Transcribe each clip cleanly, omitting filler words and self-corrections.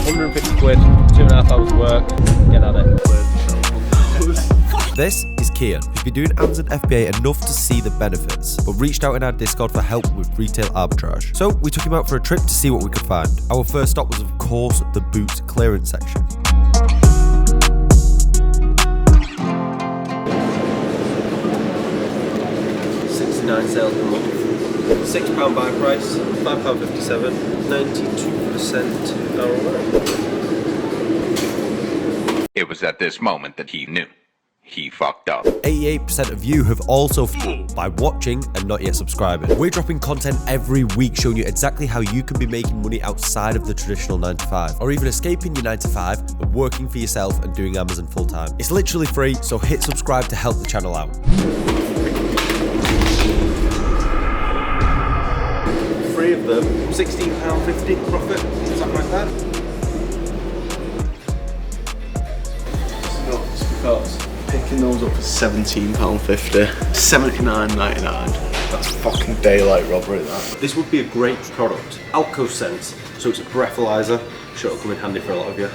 150 quid, 2.5 hours work, get at it. This is Kian, who's been doing Amazon FBA enough to see the benefits, but reached out in our Discord for help with retail arbitrage. So we took him out for a trip to see what we could find. Our first stop was, of course, the boots clearance section. 69 sales per month. £6 buy price, £5.57, 92% ROI. It was at this moment that he knew. He fucked up. 88% of you have also f***ed by watching and not yet subscribing. We're dropping content every week showing you exactly how you can be making money outside of the traditional 9 to 5, or even escaping your 9 to 5 and working for yourself and doing Amazon full time. It's literally free, so hit subscribe to help the channel out. 3 of them, £16.50 profit, something like that. It's nuts because picking those up for £17.50, £79.99. That's fucking daylight robbery, that. This would be a great product. Alco Sense, so it's a breathalyzer. Sure, it'll come in handy for a lot of you.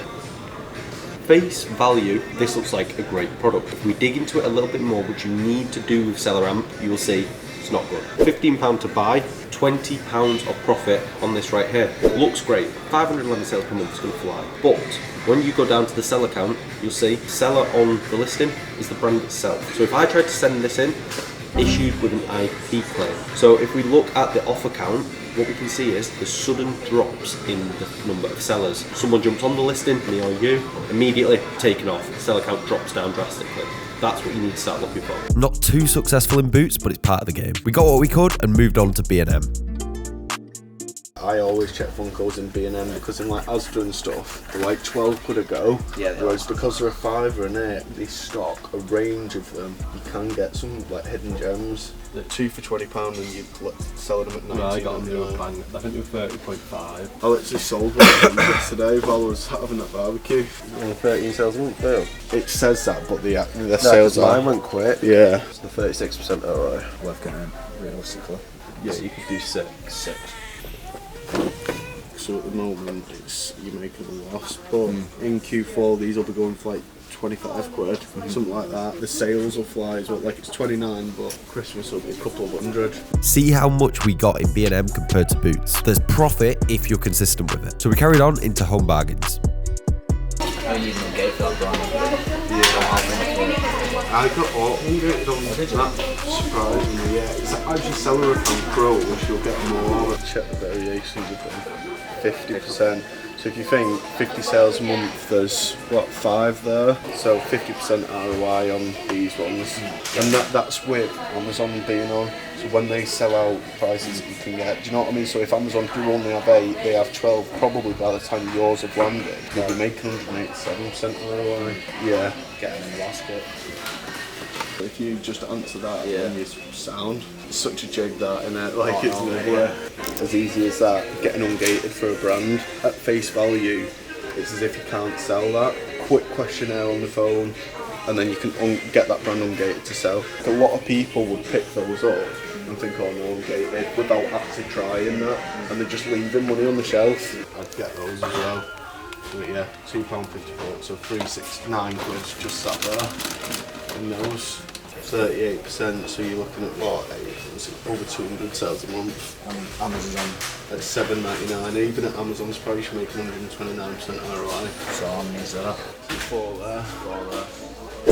Face value, this looks like a great product. If we dig into it a little bit more, which you need to do with Seller Amp, you will see it's not good. £15 to buy, £20 of profit on this right here. Looks great. 511 sales per month is going to fly. But when you go down to the seller count, you'll see seller on the listing is the brand itself. So if I tried to send this in, issued with an IP claim. So if we look at the offer count, what we can see is the sudden drops in the number of sellers. Someone jumps on the listing, me or you, immediately taken off. The seller count drops down drastically. That's what you need to start looking for. Not too successful in boots, but it's part of the game. We got what we could and moved on to B&M. I always check Funkos in B&M because in like Asda and stuff, they're like 12 quid a go. Yeah, whereas because they're a 5 or an 8, they stock a range of them. You can get some like hidden gems. They're 2 for £20 and you sell them at 19. I got them a bang. I think they were 30.5. I literally sold one of them yesterday while I was having that barbecue. 13 sales a month, Phil. It says that, but the sales are. Mine went quick. Yeah. It's the 36% ROI. Worth getting realistically. Yeah, you could do 6. So at the moment you're making a loss, but in Q4 these will be going for like 25 quid, something like that. The sales will fly as well, like it's 29, but Christmas will be a couple of hundred. See how much we got in B&M compared to boots. There's profit if you're consistent with it. So we carried on into home bargains. Are you using ungated for that brand? I got all ungated on that, surprisingly, yeah. It's actually Seller Account Pro, which you'll get more. Check the variations of them. 50%. So if you think 50 sales a month, there's what, 5 there? So 50% ROI on these ones. And that's with Amazon being on. So when they sell out prices that you can get, do you know what I mean? So if Amazon do only have 8, they have 12, probably by the time yours have landed, you'll be making 187% ROI. Yeah. Getting in the basket. If you just answer that when you sound, it's such a jig that, innit? Like it's as easy as that. Getting ungated for a brand at face value, it's as if you can't sell that. Quick questionnaire on the phone, and then you can get that brand ungated to sell. A lot of people would pick those up and think, oh no, ungated, without actually trying that, and they're just leaving money on the shelf. I'd get those as well. But yeah, £2.54, so 369 quid just sat there. And those 38%, so you're looking at what, over 200 sales a month. Amazon at £7.99. Even at Amazon's price, you're making 129% ROI. So on these there. 4 there.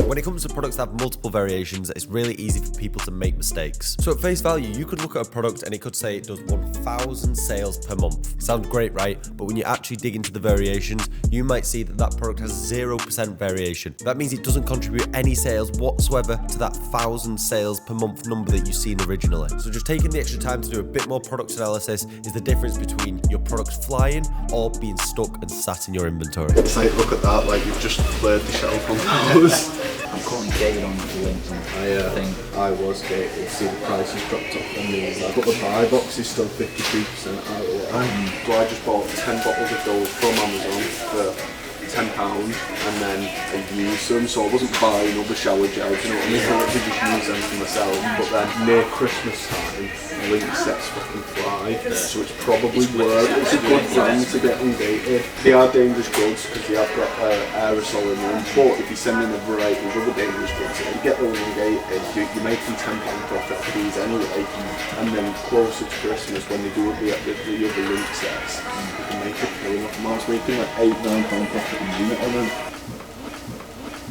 When it comes to products that have multiple variations, it's really easy for people to make mistakes. So at face value, you could look at a product and it could say it does 1,000 sales per month. Sounds great, right? But when you actually dig into the variations, you might see that that product has 0% variation. That means it doesn't contribute any sales whatsoever to that 1,000 sales per month number that you've seen originally. So just taking the extra time to do a bit more product analysis is the difference between your products flying or being stuck and sat in your inventory. It's like, look at that, like you've just cleared the shelf on those. I'm currently gated on the links and I was gated, see the prices dropped off on these, but the buy box is still 53% ROI. So I just bought 10 bottles of those from Amazon for £10 and then I use them, so I wasn't buying other shower gels, you know what I mean? I literally just use them for myself, but then near Christmas time, link sets fucking fly, so it's probably worth it. It's a good brand to get ungated. They are dangerous goods because they have got aerosol in them, but if you send in a variety of other dangerous goods, if you get those ungated, you're making £10 profit off these anyway, and then closer to Christmas when they do the other link sets, you can make a killing off them. I was making like £8-9 profit a unit on them.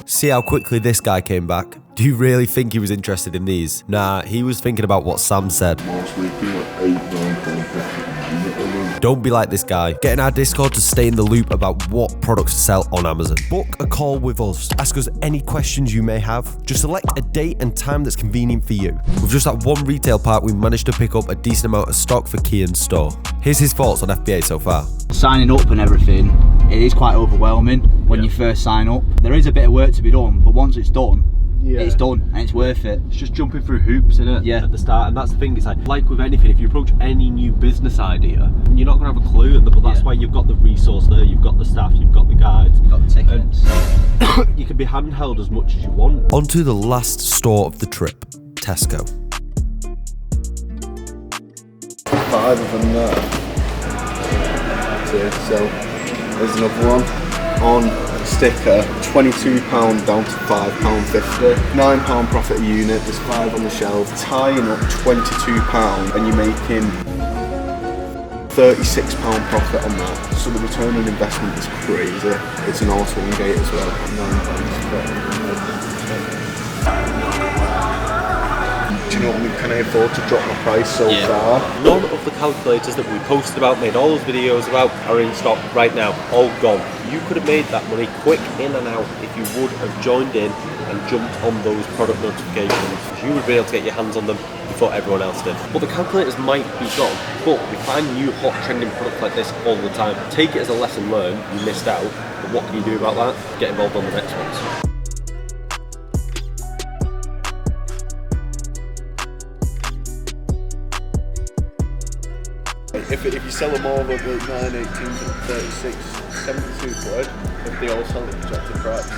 See how quickly this guy came back? Do you really think he was interested in these? Nah, he was thinking about what Sam said. I was making like £8-9 profit a unit on them. Don't be like this guy. Get in our Discord to stay in the loop about what products to sell on Amazon. Book a call with us. Ask us any questions you may have. Just select a date and time that's convenient for you. With just that one retail park, we managed to pick up a decent amount of stock for Kian's store. Here's his thoughts on FBA so far. Signing up and everything, it is quite overwhelming when you first sign up. There is a bit of work to be done, but once it's done, it's done and it's worth it. It's just jumping through hoops, isn't it? Yeah. At the start, and that's the thing. It's like with anything, if you approach any new business idea, you're not going to have a clue. But that's why you've got the resource there. You've got the staff. You've got the guides. You've got the tickets. You can be handheld as much as you want. On to the last store of the trip, Tesco. 5 of them there. So there's another one on sticker, £22 down to £5.50. £9 profit a unit, there's 5 on the shelf, tying up £22 and you're making £36 profit on that. So the return on investment is crazy. It's an auto ungate as well. Do you know what I mean? Can I afford to drop my price so far? None of the calculators that we posted about, made all those videos about, are in stock right now. All gone. You could have made that money quick in and out if you would have joined in and jumped on those product notifications. You would be able to get your hands on them before everyone else did. But the calculators might be gone, but we find new hot trending products like this all the time. Take it as a lesson learned. You missed out, but what can you do about that? Get involved on the next ones. If you sell them all over 9, 18, 36, 72 quid, if they all sell at projected price.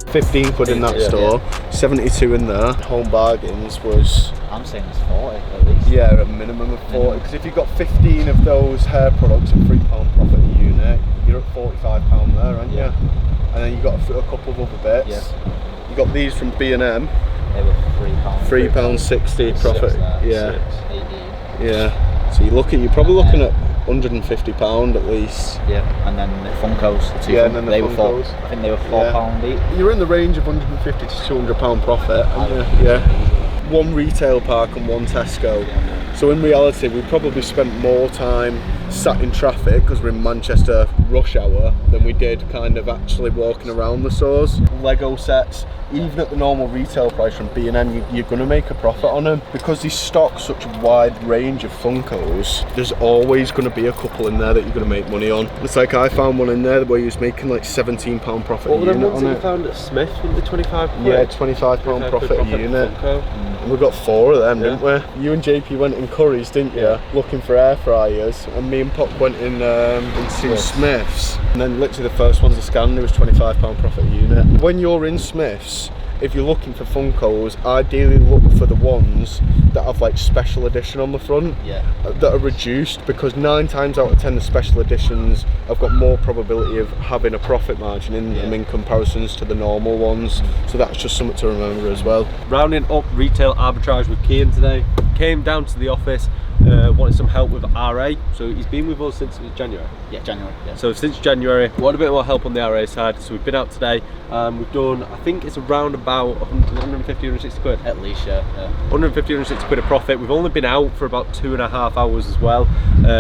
£15 in that store, 72 in there. Home Bargains was... I'm saying it's 40 at least. Yeah, a minimum of 40, because if you've got 15 of those hair products at £3 profit a unit, you're at £45 there, aren't you? And then you've got a couple of other bits. Yeah. You got these from B&M. They were £3. £3.60 profit. Yeah. Yeah. So you're probably looking at £150 at least. Yeah. And then the Funkos. The two and then they the were Funkos. I think they were £4 each. You're in the range of £150 to £200 profit. Yeah. One retail park and one Tesco. So in reality, we probably spent more time sat in traffic because we're in Manchester rush hour than we did kind of actually walking around the stores. Lego sets, even at the normal retail price from B&M, you're going to make a profit on them. Because they stock such a wide range of Funkos, there's always going to be a couple in there that you're going to make money on. It's like I found one in there where he was making like £17 profit a unit on it. What were the ones that you found at Smyths? With the 25 quid? Yeah, £25 profit a unit. And we got 4 of them, didn't we? You and JP went in Curry's, didn't you? Looking for air fryers, and me and Pop went into Smyths. And then literally the first ones I scanned, there was £25 profit a unit. When you're in Smyths, if you're looking for Funkos, ideally look for the ones that have like special edition on the front, that are reduced, because 9 times out of 10 the special editions have got more probability of having a profit margin in them in comparisons to the normal ones. So that's just something to remember as well. Rounding up retail arbitrage with Kian today. Came down to the office, wanted some help with RA. So he's been with us since January. Yeah, January. Yeah. So since January, wanted a bit more help on the RA side. So we've been out today. We've done, I think it's around about 150, 160 quid. At least, yeah. 150, 160 quid of profit. We've only been out for about 2.5 hours as well.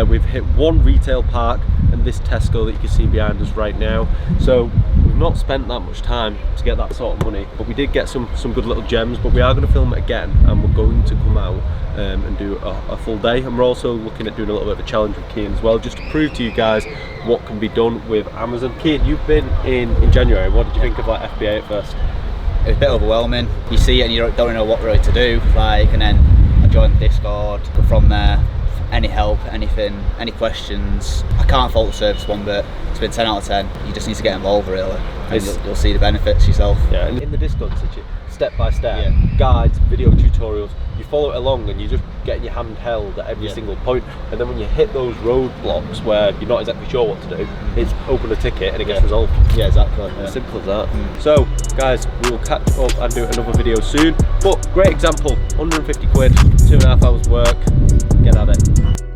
We've hit one retail park and this Tesco that you can see behind us right now. So we've not spent that much time to get that sort of money, but we did get some good little gems. But we are going to film it again, and we're going to come out and do a full day. And we're also looking at doing a little bit of a challenge with Kian as well, just to prove to you guys what can be done with Amazon. Kian, you've been in January. What did you think of like FBA at first? It was a bit overwhelming. You see it and you don't know what really to do. Like, and then I joined the Discord. From there, any help, anything, any questions. I can't fault the service one bit. It's been 10 out of 10. You just need to get involved really, and you'll see the benefits yourself. Yeah, and in the Discord, it's step by step guides, video tutorials. You follow it along and you just get your hand held at every single point. And then when you hit those roadblocks where you're not exactly sure what to do, it's open a ticket and it gets resolved. Yeah, exactly. Simple as that. So, guys, we will catch up and do another video soon. But great example, 150 quid, 2.5 hours work. Get at it.